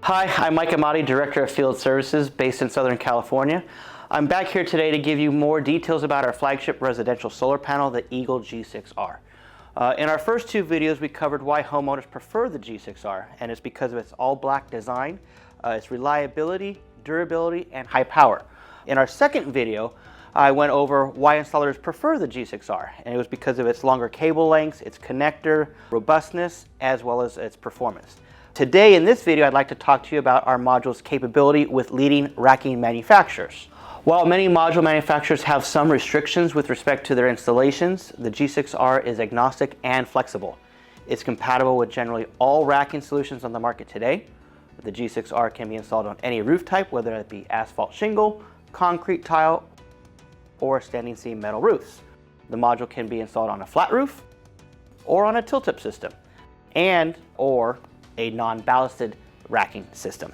Hi, I'm Mike Amati, Director of Field Services based in Southern California. I'm back here today to give you more details about our flagship residential solar panel, the Eagle G6R. In our first two videos, we covered why homeowners prefer the G6R, and it's because of its all-black design, its reliability, durability, and high power. In our second video, I went over why installers prefer the G6R, and it was because of its longer cable lengths, its connector, robustness, as well as its performance. Today in this video, I'd like to talk to you about our module's capability with leading racking manufacturers. While many module manufacturers have some restrictions with respect to their installations, the G6R is agnostic and flexible. It's compatible with generally all racking solutions on the market today. The G6R can be installed on any roof type, whether it be asphalt shingle, concrete tile, or standing seam metal roofs. The module can be installed on a flat roof or on a tilt-up system or a non-ballasted racking system.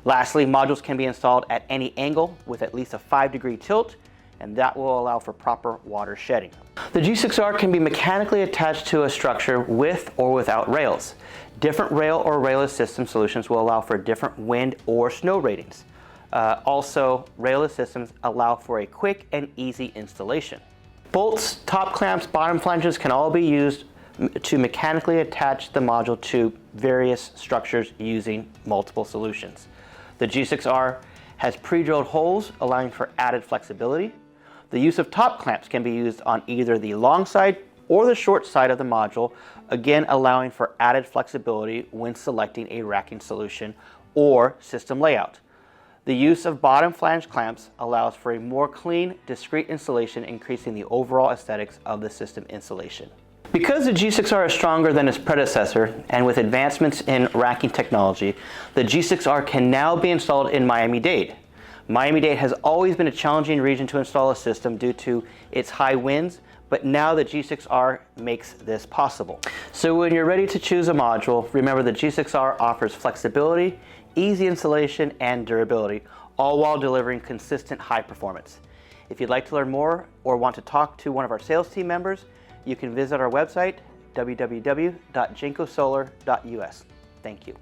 Lastly, modules can be installed at any angle with at least a 5-degree tilt, and that will allow for proper water shedding. The G6R can be mechanically attached to a structure with or without rails. Different rail or railless system solutions will allow for different wind or snow ratings. Also, railless systems allow for a quick and easy installation. Bolts, top clamps, bottom flanges can all be used to mechanically attach the module to various structures using multiple solutions. The G6R has pre-drilled holes allowing for added flexibility. The use of top clamps can be used on either the long side or the short side of the module, again allowing for added flexibility when selecting a racking solution or system layout. The use of bottom flange clamps allows for a more clean, discrete installation, increasing the overall aesthetics of the system installation. Because the G6R is stronger than its predecessor, and with advancements in racking technology, the G6R can now be installed in Miami-Dade. Miami-Dade has always been a challenging region to install a system due to its high winds, but now the G6R makes this possible. So when you're ready to choose a module, remember the G6R offers flexibility, easy installation, and durability, all while delivering consistent high performance. If you'd like to learn more or want to talk to one of our sales team members, you can visit our website, www.jinkosolar.us. Thank you.